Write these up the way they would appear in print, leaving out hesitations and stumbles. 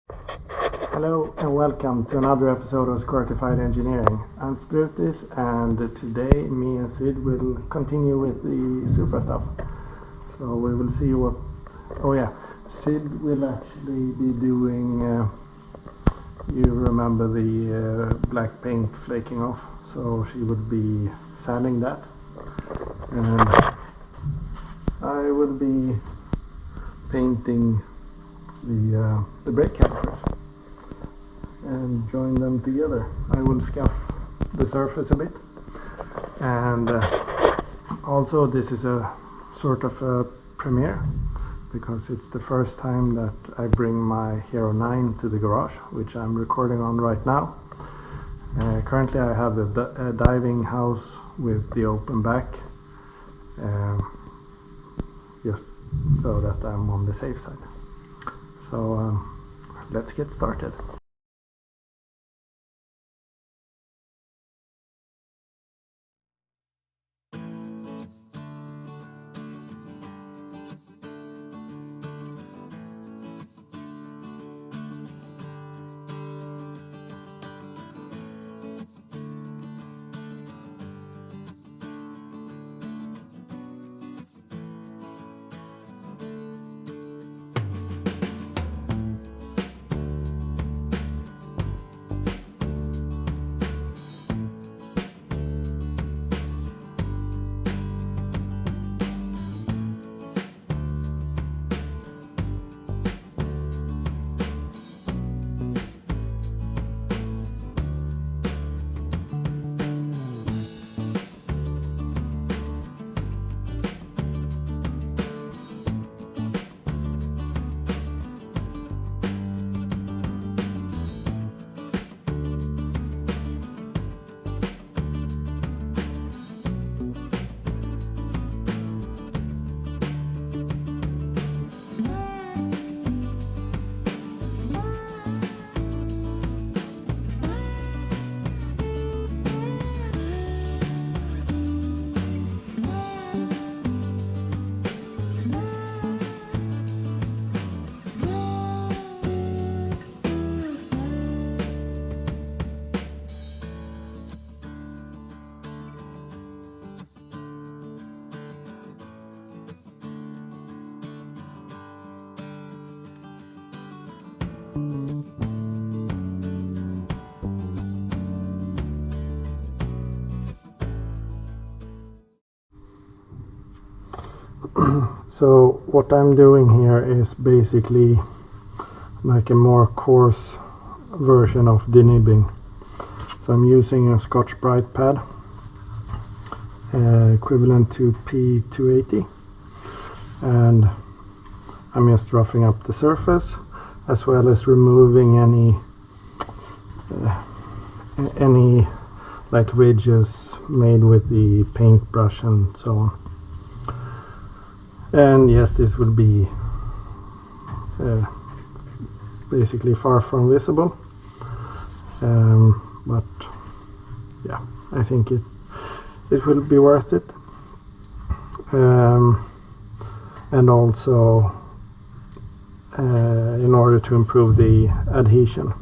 Hello and welcome to another episode of Squirtified Engineering. I'm Sprutis, and today me and Sid will continue with the Supra stuff. So we will see what... Oh yeah, Sid will actually be doing... you remember the black paint flaking off, so she would be sanding that. And I will be painting the brake calipers and join them together. I will scuff the surface a bit, and also this is a sort of a premiere because it's the first time that I bring my Hero 9 to the garage, which I'm recording on right now. Currently I have a diving house with the open back, just so that I'm on the safe side. So let's get started. So what I'm doing here is basically like a more coarse version of denibbing. So I'm using a Scotch-Brite pad, equivalent to P280, and I'm just roughing up the surface as well as removing any like ridges made with the paintbrush and so on. And yes, this would be basically far from visible, but yeah, I think it will be worth it, and also in order to improve the adhesion.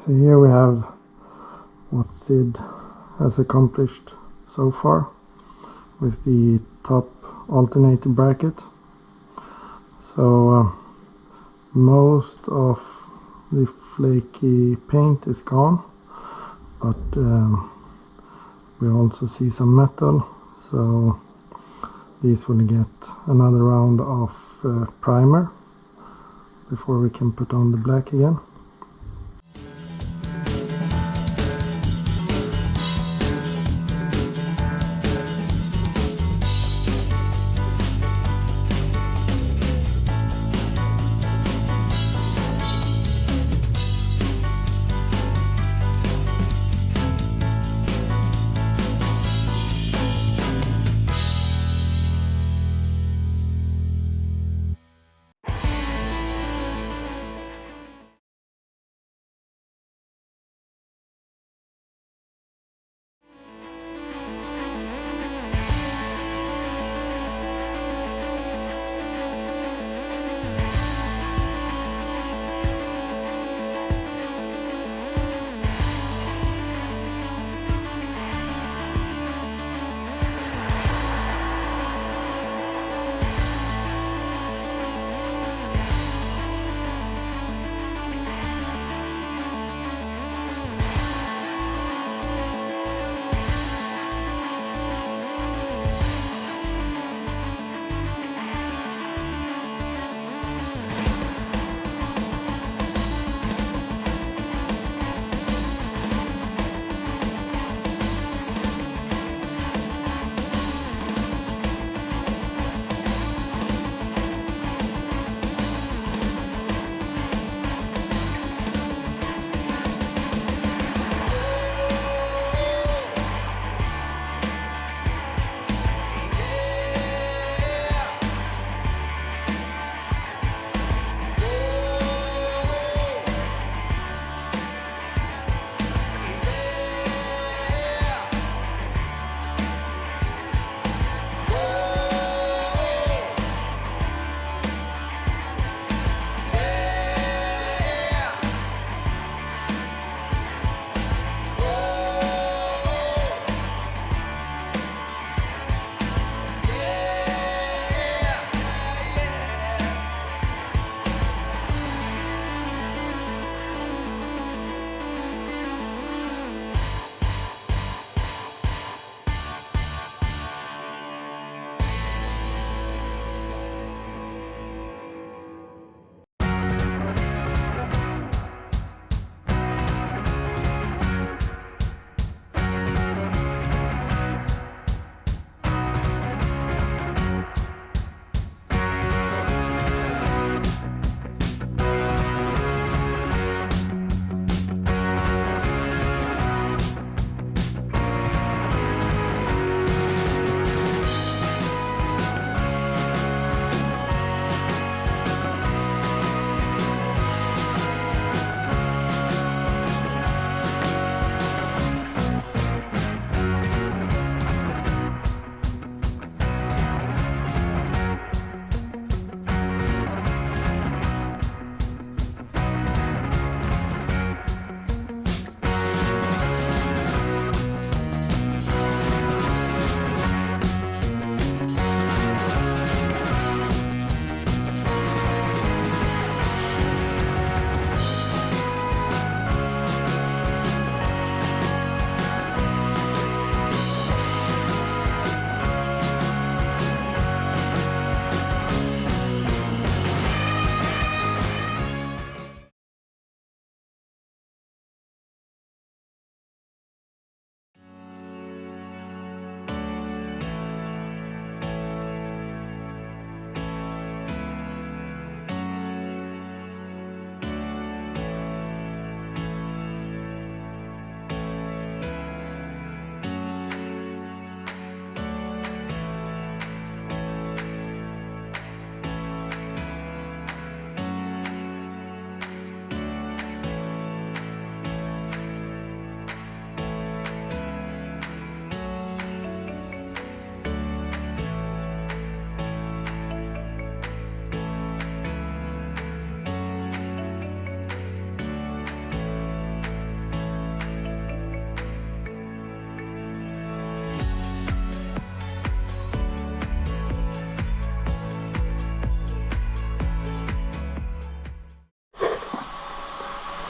So here we have what Sid has accomplished so far with the top alternator bracket. So most of the flaky paint is gone, but we also see some metal, so these will get another round of primer before we can put on the black again.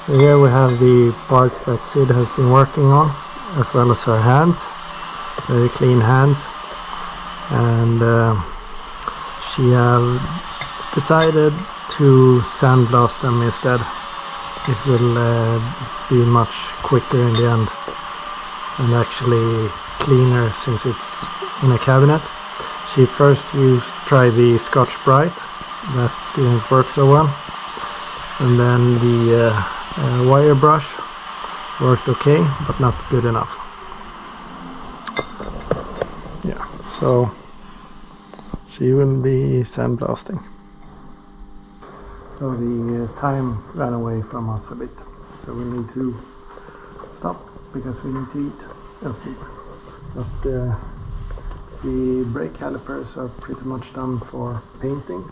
So here we have the parts that Sid has been working on, as well as her hands. Very clean hands. And she has decided to sandblast them instead. It will be much quicker in the end, and actually cleaner since it's in a cabinet. She first tried the Scotch Brite. That didn't work so well. And then the wire brush worked okay, but not good enough. Yeah, so she will be sandblasting. So the time ran away from us a bit, so we need to stop because we need to eat and sleep. But the brake calipers are pretty much done for painting.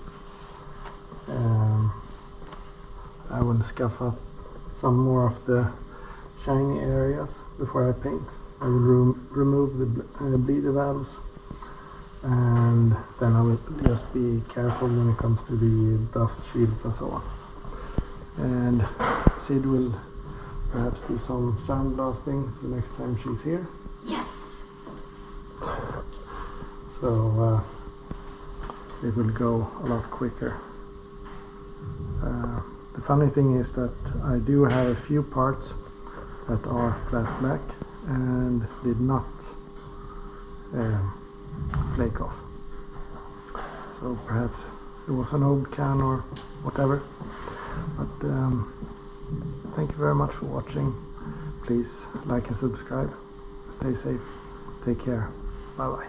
I will scuff up some more of the shiny areas before I paint. I will remove the bleeder valves, and then I will just be careful when it comes to the dust shields and so on. And Sid will perhaps do some sandblasting the next time she's here. Yes! So it will go a lot quicker. The funny thing is that I do have a few parts that are flat black and did not flake off. So perhaps it was an old can or whatever. But thank you very much for watching. Please like and subscribe. Stay safe. Take care. Bye bye.